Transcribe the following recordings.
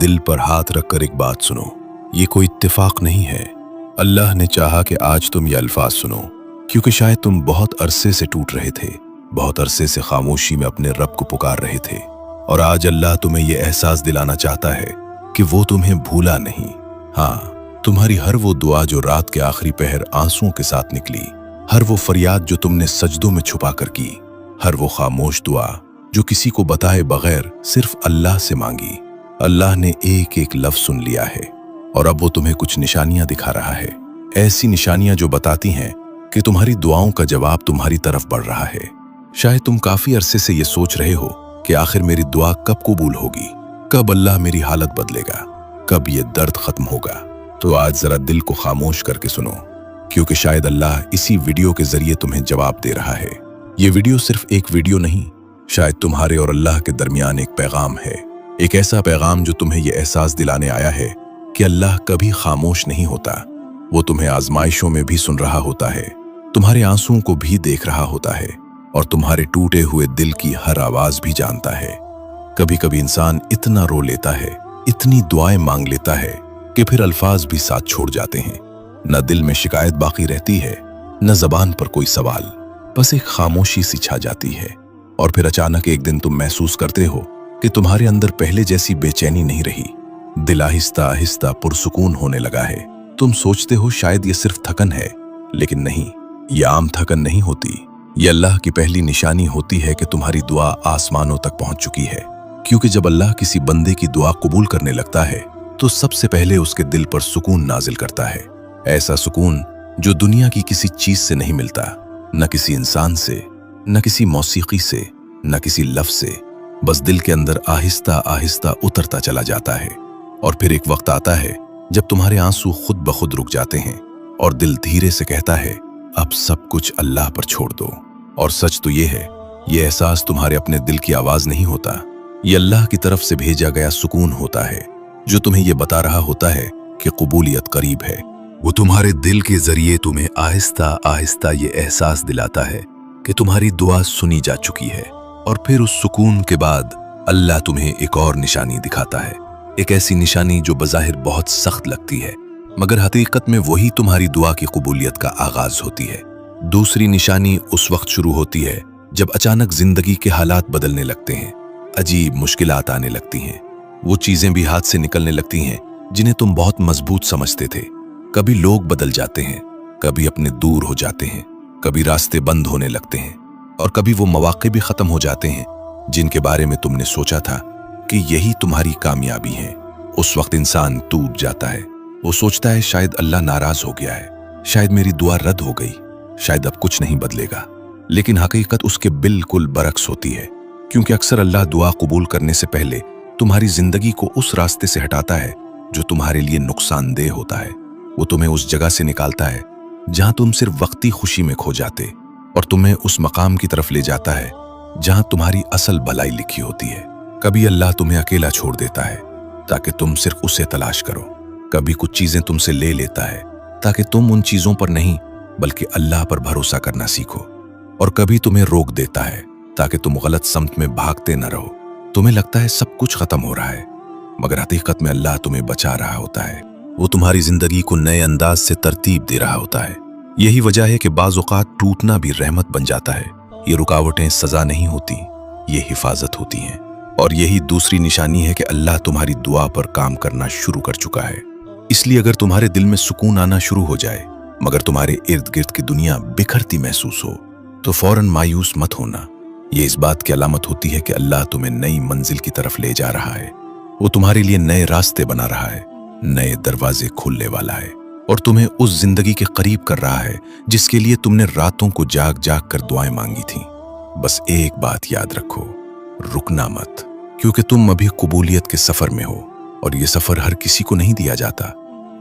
दिल पर हाथ रखकर एक बात सुनो, ये कोई इत्तेफाक नहीं है। अल्लाह ने चाहा कि आज तुम ये अल्फाज सुनो, क्योंकि शायद तुम बहुत अरसे से टूट रहे थे, बहुत अरसे से खामोशी में अपने रब को पुकार रहे थे, और आज अल्लाह तुम्हें ये एहसास दिलाना चाहता है कि वो तुम्हें भूला नहीं। हाँ, तुम्हारी हर वो दुआ जो रात के आखिरी पहर आंसुओं के साथ निकली, हर वो फरियाद जो तुमने सजदों में छुपा कर की, हर वो खामोश दुआ जो किसी को बताए बगैर सिर्फ अल्लाह से मांगी, अल्लाह ने एक एक लफ्ज सुन लिया है और अब वो तुम्हें कुछ निशानियां दिखा रहा है। ऐसी निशानियां जो बताती हैं कि तुम्हारी दुआओं का जवाब तुम्हारी तरफ बढ़ रहा है। शायद तुम काफी अरसे से ये सोच रहे हो कि आखिर मेरी दुआ कब कबूल होगी, कब अल्लाह मेरी हालत बदलेगा, कब ये दर्द खत्म होगा। तो आज जरा दिल को खामोश करके सुनो, क्योंकि शायद अल्लाह इसी वीडियो के जरिए तुम्हें जवाब दे रहा है। ये वीडियो सिर्फ एक वीडियो नहीं, शायद तुम्हारे और अल्लाह के दरमियान एक पैगाम है, एक ऐसा पैगाम जो तुम्हें यह एहसास दिलाने आया है कि अल्लाह कभी खामोश नहीं होता। वो तुम्हें आजमाइशों में भी सुन रहा होता है, तुम्हारे आंसुओं को भी देख रहा होता है और तुम्हारे टूटे हुए दिल की हर आवाज भी जानता है। कभी कभी इंसान इतना रो लेता है, इतनी दुआएं मांग लेता है कि फिर अल्फाज भी साथ छोड़ जाते हैं। न दिल में शिकायत बाकी रहती है, न जबान पर कोई सवाल, बस एक खामोशी सी छा जाती है। और फिर अचानक एक दिन तुम महसूस करते हो कि तुम्हारे अंदर पहले जैसी बेचैनी नहीं रही, दिल आहिस्ता आहिस्ता पुरसुकून होने लगा है। तुम सोचते हो शायद ये सिर्फ थकन है, लेकिन नहीं, ये आम थकन नहीं होती। ये अल्लाह की पहली निशानी होती है कि तुम्हारी दुआ आसमानों तक पहुंच चुकी है। क्योंकि जब अल्लाह किसी बंदे की दुआ कबूल करने लगता है तो सबसे पहले उसके दिल पर सुकून नाजिल करता है। ऐसा सुकून जो दुनिया की किसी चीज से नहीं मिलता, न किसी इंसान से, न किसी मौसीकी से, न किसी लफ्ज से, बस दिल के अंदर आहिस्ता आहिस्ता उतरता चला जाता है। और फिर एक वक्त आता है जब तुम्हारे आंसू खुद ब खुद रुक जाते हैं और दिल धीरे से कहता है अब सब कुछ अल्लाह पर छोड़ दो। और सच तो ये है, ये एहसास तुम्हारे अपने दिल की आवाज नहीं होता, ये अल्लाह की तरफ से भेजा गया सुकून होता है जो तुम्हें ये बता रहा होता है कि कबूलियत करीब है। वो तुम्हारे दिल के जरिए तुम्हें आहिस्ता आहिस्ता ये एहसास दिलाता है कि तुम्हारी दुआ सुनी जा चुकी है। और फिर उस सुकून के बाद अल्लाह तुम्हें एक और निशानी दिखाता है, एक ऐसी निशानी जो बज़ाहिर बहुत सख्त लगती है, मगर हकीकत में वही तुम्हारी दुआ की कबूलियत का आगाज होती है। दूसरी निशानी उस वक्त शुरू होती है जब अचानक जिंदगी के हालात बदलने लगते हैं, अजीब मुश्किलात आने लगती हैं, वो चीजें भी हाथ से निकलने लगती हैं जिन्हें तुम बहुत मजबूत समझते थे। कभी लोग बदल जाते हैं, कभी अपने दूर हो जाते हैं, कभी रास्ते बंद होने लगते हैं, और कभी वो मौके भी खत्म हो जाते हैं जिनके बारे में तुमने सोचा था कि यही तुम्हारी कामयाबी है। उस वक्त इंसान टूट जाता है, वो सोचता है शायद अल्लाह नाराज हो गया है, शायद मेरी दुआ रद्द हो गई, शायद अब कुछ नहीं बदलेगा। लेकिन हकीकत उसके बिल्कुल बरक्स होती है, क्योंकि अक्सर अल्लाह दुआ कबूल करने से पहले तुम्हारी जिंदगी को उस रास्ते से हटाता है जो तुम्हारे लिए नुकसानदेह होता है। वो तुम्हें उस जगह से निकालता है जहां तुम सिर्फ वक्ती खुशी में खो जाते, और तुम्हें उस मकाम की तरफ ले जाता है जहां तुम्हारी असल भलाई लिखी होती है। कभी अल्लाह तुम्हें अकेला छोड़ देता है ताकि तुम सिर्फ उसे तलाश करो, कभी कुछ चीजें तुमसे ले लेता है ताकि तुम उन चीजों पर नहीं बल्कि अल्लाह पर भरोसा करना सीखो, और कभी तुम्हें रोक देता है ताकि तुम गलत समत में भागते न रहो। तुम्हें लगता है सब कुछ खत्म हो रहा है, मगर हकीकत में अल्लाह तुम्हें बचा रहा होता है। वो तुम्हारी जिंदगी को नए अंदाज से तरतीब दे रहा होता है। यही वजह है कि बाज़ औक़ात टूटना भी रहमत बन जाता है। ये रुकावटें सजा नहीं होती, ये हिफाजत होती हैं। और यही दूसरी निशानी है कि अल्लाह तुम्हारी दुआ पर काम करना शुरू कर चुका है। इसलिए अगर तुम्हारे दिल में सुकून आना शुरू हो जाए मगर तुम्हारे इर्द गिर्द की दुनिया बिखरती महसूस हो, तो फौरन मायूस मत होना। ये इस बात की अलामत होती है कि अल्लाह तुम्हें नई मंजिल की तरफ ले जा रहा है। वो तुम्हारे लिए नए रास्ते बना रहा है, नए दरवाजे खोलने वाला है, और तुम्हें उस जिंदगी के करीब कर रहा है जिसके लिए तुमने रातों को जाग जाग कर दुआएं मांगी थीं। बस एक बात याद रखो, रुकना मत, क्योंकि तुम अभी कबूलियत के सफर में हो, और ये सफर हर किसी को नहीं दिया जाता।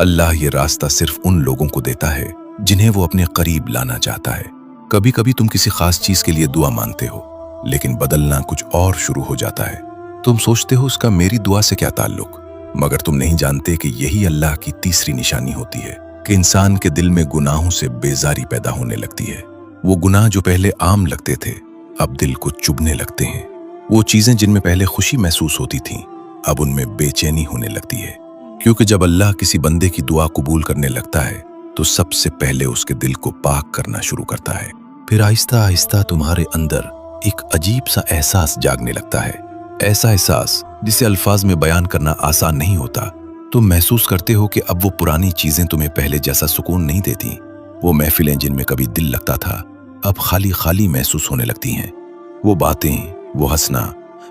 अल्लाह ये रास्ता सिर्फ उन लोगों को देता है जिन्हें वो अपने करीब लाना चाहता है। कभी कभी तुम किसी खास चीज के लिए दुआ मांगते हो, लेकिन बदलना कुछ और शुरू हो जाता है। तुम सोचते हो उसका मेरी दुआ से क्या ताल्लुक, मगर तुम नहीं जानते कि यही अल्लाह की तीसरी निशानी होती है कि इंसान के दिल में गुनाहों से बेजारी पैदा होने लगती है। वो गुनाह जो पहले आम लगते थे अब दिल को चुभने लगते हैं। वो चीजें जिनमें पहले खुशी महसूस होती थीं अब उनमें बेचैनी होने लगती है, क्योंकि जब अल्लाह किसी बंदे की दुआ कबूल करने लगता है तो सबसे पहले उसके दिल को पाक करना शुरू करता है। फिर आहिस्ता आहिस्ता तुम्हारे अंदर एक अजीब सा एहसास जागने लगता है, ऐसा एहसास जिसे अल्फाज में बयान करना आसान नहीं होता। तुम महसूस करते हो कि अब वो पुरानी चीजें तुम्हें पहले जैसा सुकून नहीं देती। वो महफिलें जिनमें कभी दिल लगता था अब खाली खाली महसूस होने लगती हैं। वो बातें, वो हंसना,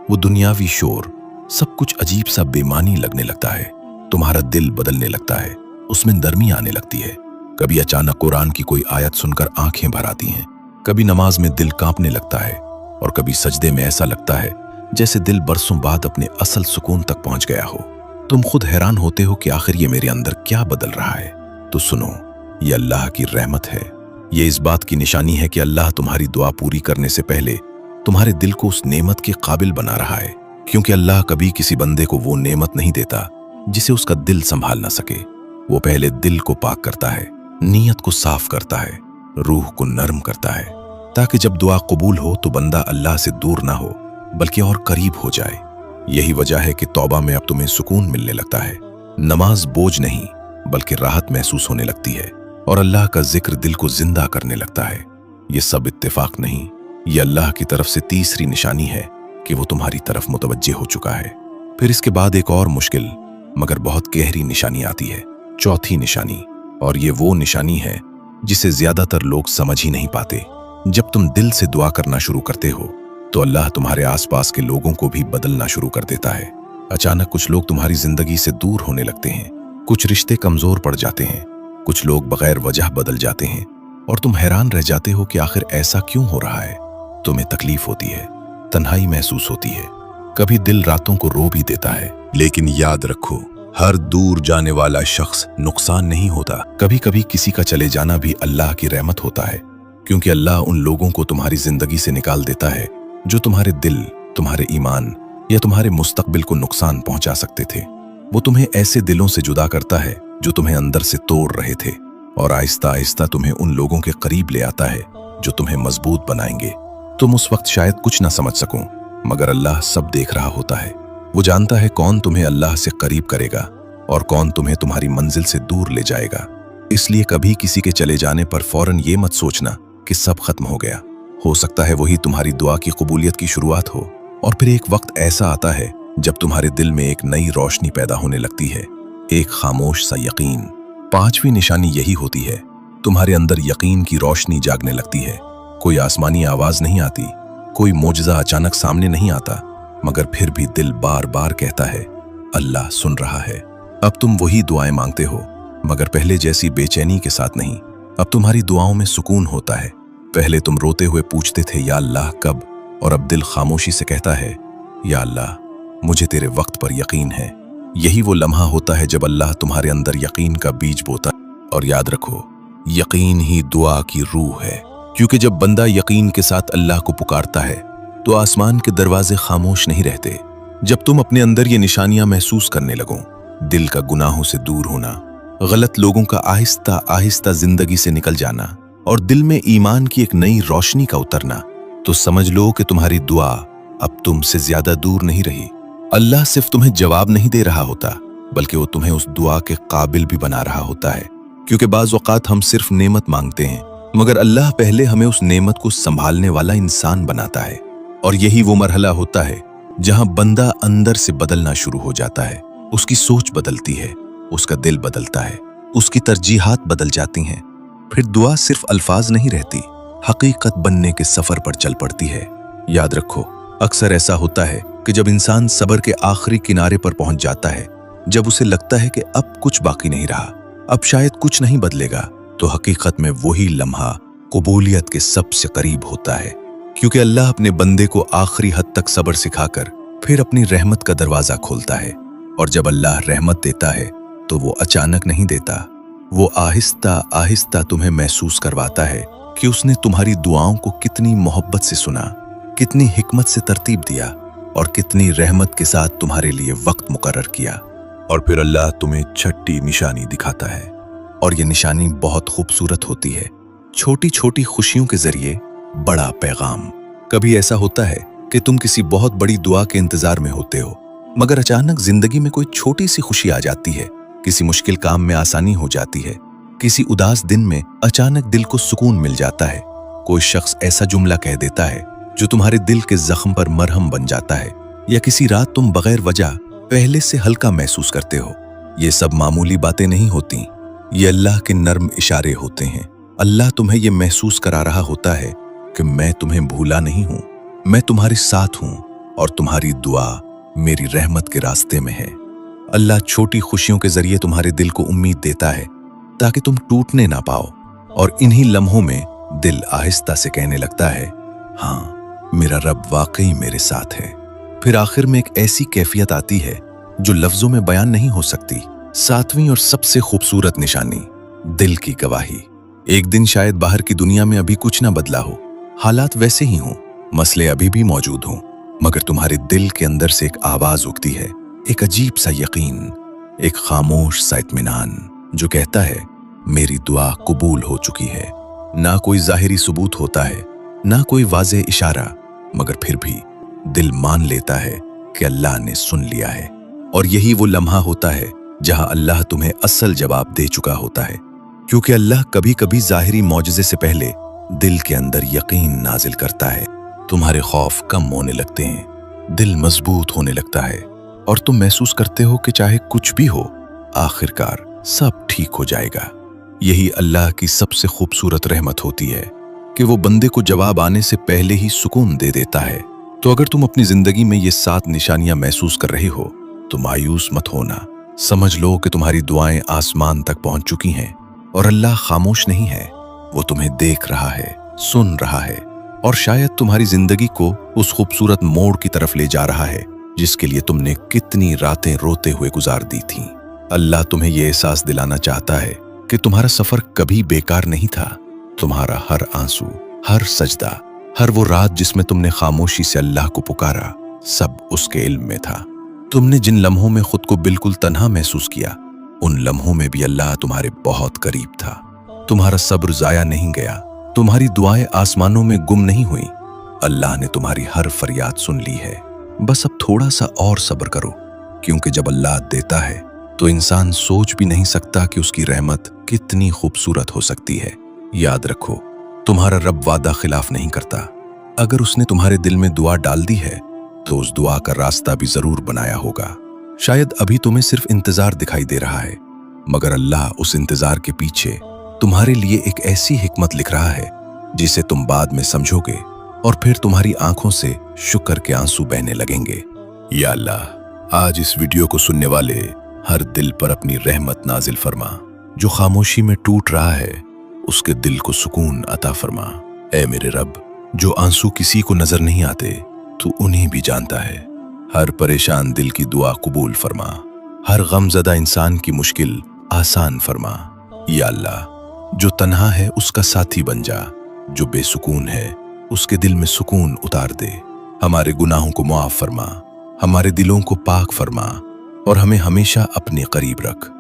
वो दुनियावी शोर, सब कुछ अजीब सा बेमानी लगने लगता है। तुम्हारा दिल बदलने लगता है, उसमें नरमी आने लगती है। कभी अचानक कुरान की कोई आयत सुनकर आंखें भर आती हैं, कभी नमाज में दिल कांपने लगता है, और कभी सजदे में ऐसा लगता है जैसे दिल बरसों बाद अपने असल सुकून तक पहुंच गया हो। तुम खुद हैरान होते हो कि आखिर ये मेरे अंदर क्या बदल रहा है। तो सुनो, ये अल्लाह की रहमत है। ये इस बात की निशानी है कि अल्लाह तुम्हारी दुआ पूरी करने से पहले तुम्हारे दिल को उस नेमत के काबिल बना रहा है, क्योंकि अल्लाह कभी किसी बंदे को वो नेमत नहीं देता जिसे उसका दिल संभाल ना सके। वो पहले दिल को पाक करता है, नीयत को साफ करता है, रूह को नरम करता है, ताकि जब दुआ कबूल हो तो बंदा अल्लाह से दूर ना हो बल्कि और करीब हो जाए। यही वजह है कि तौबा में अब तुम्हें सुकून मिलने लगता है। नमाज बोझ नहीं बल्कि राहत महसूस होने लगती है, और अल्लाह का जिक्र दिल को जिंदा करने लगता है। ये सब इत्तेफाक नहीं, ये अल्लाह की तरफ से तीसरी निशानी है कि वो तुम्हारी तरफ मुतवज्जे हो चुका है। फिर इसके बाद एक और मुश्किल मगर बहुत गहरी निशानी आती है, चौथी निशानी। और ये वो निशानी है जिसे ज्यादातर लोग समझ ही नहीं पाते। जब तुम दिल से दुआ करना शुरू करते हो तो अल्लाह तुम्हारे आसपास के लोगों को भी बदलना शुरू कर देता है। अचानक कुछ लोग तुम्हारी जिंदगी से दूर होने लगते हैं, कुछ रिश्ते कमजोर पड़ जाते हैं, कुछ लोग बगैर वजह बदल जाते हैं, और तुम हैरान रह जाते हो कि आखिर ऐसा क्यों हो रहा है। तुम्हें तकलीफ होती है, तन्हाई महसूस होती है, कभी दिल रातों को रो भी देता है। लेकिन याद रखो, हर दूर जाने वाला शख्स नुकसान नहीं होता। कभी कभी किसी का चले जाना भी अल्लाह की रहमत होता है, क्योंकि अल्लाह उन लोगों को तुम्हारी जिंदगी से निकाल देता है जो तुम्हारे दिल, तुम्हारे ईमान या तुम्हारे मुस्तकबिल को नुकसान पहुंचा सकते थे। वो तुम्हें ऐसे दिलों से जुदा करता है जो तुम्हें अंदर से तोड़ रहे थे, और आहिस्ता आहिस्ता तुम्हें उन लोगों के करीब ले आता है जो तुम्हें मजबूत बनाएंगे। तुम उस वक्त शायद कुछ ना समझ सको, मगर अल्लाह सब देख रहा होता है। वो जानता है कौन तुम्हें अल्लाह से करीब करेगा और कौन तुम्हें तुम्हारी मंजिल से दूर ले जाएगा। इसलिए कभी किसी के चले जाने पर फौरन ये मत सोचना कि सब खत्म हो गया। हो सकता है वही तुम्हारी दुआ की कबूलियत की शुरुआत हो, और फिर एक वक्त ऐसा आता है जब तुम्हारे दिल में एक नई रोशनी पैदा होने लगती है, एक खामोश सा यकीन। पांचवी निशानी यही होती है, तुम्हारे अंदर यकीन की रोशनी जागने लगती है। कोई आसमानी आवाज नहीं आती, कोई मोजज़ा अचानक सामने नहीं आता, मगर फिर भी दिल बार बार कहता है अल्लाह सुन रहा है। अब तुम वही दुआएं मांगते हो, मगर पहले जैसी बेचैनी के साथ नहीं। अब तुम्हारी दुआओं में सुकून होता है। पहले तुम रोते हुए पूछते थे या अल्लाह कब, और अब दिल खामोशी से कहता है या अल्लाह मुझे तेरे वक्त पर यकीन है। यही वो लम्हा होता है जब अल्लाह तुम्हारे अंदर यकीन का बीज बोता है। और याद रखो, यकीन ही दुआ की रूह है, क्योंकि जब बंदा यकीन के साथ अल्लाह को पुकारता है तो आसमान के दरवाजे खामोश नहीं रहते। जब तुम अपने अंदर ये निशानियां महसूस करने लगो, दिल का गुनाहों से दूर होना, गलत लोगों का आहिस्ता आहिस्ता जिंदगी से निकल जाना, और दिल में ईमान की एक नई रोशनी का उतरना, तो समझ लो कि तुम्हारी दुआ अब तुमसे ज्यादा दूर नहीं रही। अल्लाह सिर्फ तुम्हें जवाब नहीं दे रहा होता, बल्कि वो तुम्हें उस दुआ के काबिल भी बना रहा होता है। क्योंकि बाज़ औक़ात हम सिर्फ नेमत मांगते हैं, मगर अल्लाह पहले हमें उस नेमत को संभालने वाला इंसान बनाता है। और यही वो मरहला होता है जहां बंदा अंदर से बदलना शुरू हो जाता है। उसकी सोच बदलती है, उसका दिल बदलता है, उसकी तरजीहात बदल जाती हैं। फिर दुआ सिर्फ अल्फाज नहीं रहती, हकीकत बनने के सफर पर चल पड़ती है। याद रखो, अक्सर ऐसा होता है कि जब इंसान सब्र के आखिरी किनारे पर पहुंच जाता है, जब उसे लगता है कि अब कुछ बाकी नहीं रहा, अब शायद कुछ नहीं बदलेगा, तो हकीकत में वही लम्हा कबूलियत के सबसे करीब होता है। क्योंकि अल्लाह अपने बंदे को आखिरी हद तक सब्र सिखाकर फिर अपनी रहमत का दरवाजा खोलता है। और जब अल्लाह रहमत देता है तो वो अचानक नहीं देता, वो आहिस्ता आहिस्ता तुम्हें महसूस करवाता है कि उसने तुम्हारी दुआओं को कितनी मोहब्बत से सुना, कितनी हिकमत से तरतीब दिया, और कितनी रहमत के साथ तुम्हारे लिए वक्त मुकर्रर किया। और फिर अल्लाह तुम्हें छठी निशानी दिखाता है, और ये निशानी बहुत खूबसूरत होती है। छोटी छोटी खुशियों के जरिए बड़ा पैगाम। कभी ऐसा होता है कि तुम किसी बहुत बड़ी दुआ के इंतजार में होते हो, मगर अचानक जिंदगी में कोई छोटी सी खुशी आ जाती है, किसी मुश्किल काम में आसानी हो जाती है, किसी उदास दिन में अचानक दिल को सुकून मिल जाता है। कोई शख्स ऐसा जुमला कह देता है जो तुम्हारे दिल के जख्म पर मरहम बन जाता है, या किसी रात तुम बगैर वजह पहले से हल्का महसूस करते हो। ये सब मामूली बातें नहीं होती, ये अल्लाह के नर्म इशारे होते हैं। अल्लाह तुम्हें ये महसूस करा रहा होता है कि मैं तुम्हें भूला नहीं हूं, मैं तुम्हारे साथ हूं और तुम्हारी दुआ मेरी रहमत के रास्ते में है। अल्लाह छोटी खुशियों के जरिए तुम्हारे दिल को उम्मीद देता है ताकि तुम टूटने ना पाओ, और इन्हीं लम्हों में दिल आहिस्ता से कहने लगता है, हाँ, मेरा रब वाकई मेरे साथ है। फिर आखिर में एक ऐसी कैफियत आती है जो लफ्जों में बयान नहीं हो सकती। सातवीं और सबसे खूबसूरत निशानी, दिल की गवाही। एक दिन शायद बाहर की दुनिया में अभी कुछ ना बदला हो, हालात वैसे ही हों, मसले अभी भी मौजूद हों, मगर तुम्हारे दिल के अंदर से एक आवाज उठती है, एक अजीब सा यकीन, एक खामोश सा इत्मीनान जो कहता है, मेरी दुआ कबूल हो चुकी है। ना कोई जाहिरी सबूत होता है, ना कोई वाज़ेह इशारा, मगर फिर भी दिल मान लेता है कि अल्लाह ने सुन लिया है। और यही वो लम्हा होता है जहां अल्लाह तुम्हें असल जवाब दे चुका होता है, क्योंकि अल्लाह कभी कभी जाहिरी मौजज़े से पहले दिल के अंदर यकीन नाजिल करता है। तुम्हारे खौफ कम होने लगते हैं, दिल मजबूत होने लगता है, और तुम महसूस करते हो कि चाहे कुछ भी हो, आखिरकार सब ठीक हो जाएगा। यही अल्लाह की सबसे खूबसूरत रहमत होती है कि वो बंदे को जवाब आने से पहले ही सुकून दे देता है। तो अगर तुम अपनी जिंदगी में ये 7 निशानियां महसूस कर रहे हो तो मायूस मत होना। समझ लो कि तुम्हारी दुआएं आसमान तक पहुंच चुकी हैं और अल्लाह खामोश नहीं है। वो तुम्हें देख रहा है, सुन रहा है, और शायद तुम्हारी जिंदगी को उस खूबसूरत मोड़ की तरफ ले जा रहा है जिसके लिए तुमने कितनी रातें रोते हुए गुजार दी थीं। अल्लाह तुम्हें यह एहसास दिलाना चाहता है कि तुम्हारा सफर कभी बेकार नहीं था। तुम्हारा हर आंसू, हर सजदा, हर वो रात जिसमें तुमने खामोशी से अल्लाह को पुकारा, सब उसके इल्म में था। तुमने जिन लम्हों में खुद को बिल्कुल तन्हा महसूस किया, उन लम्हों में भी अल्लाह तुम्हारे बहुत करीब था। तुम्हारा सब्र जाया नहीं गया, तुम्हारी दुआएं आसमानों में गुम नहीं हुई। अल्लाह ने तुम्हारी हर फरियाद सुन ली है। बस अब थोड़ा सा और सब्र करो, क्योंकि जब अल्लाह देता है तो इंसान सोच भी नहीं सकता कि उसकी रहमत कितनी खूबसूरत हो सकती है। याद रखो, तुम्हारा रब वादा खिलाफ नहीं करता। अगर उसने तुम्हारे दिल में दुआ डाल दी है तो उस दुआ का रास्ता भी जरूर बनाया होगा। शायद अभी तुम्हें सिर्फ इंतजार दिखाई दे रहा है, मगर अल्लाह उस इंतजार के पीछे तुम्हारे लिए एक ऐसी हिकमत लिख रहा है जिसे तुम बाद में समझोगे, और फिर तुम्हारी आंखों से शुक्र के आंसू बहने लगेंगे। या अल्लाह, आज इस वीडियो को सुनने वाले हर दिल पर अपनी रहमत नाजिल फरमा। जो खामोशी में टूट रहा है उसके दिल को सुकून अता फरमा। ऐ मेरे रब, जो आंसू किसी को नजर नहीं आते तू उन्हें भी जानता है। हर परेशान दिल की दुआ कबूल फरमा, हर गमज़दा इंसान की मुश्किल आसान फरमा। या अल्लाह, जो तन्हा है उसका साथी बन जा, जो बेसुकून है उसके दिल में सुकून उतार दे। हमारे गुनाहों को मुआफ फरमा, हमारे दिलों को पाक फरमा, और हमें हमेशा अपने करीब रख।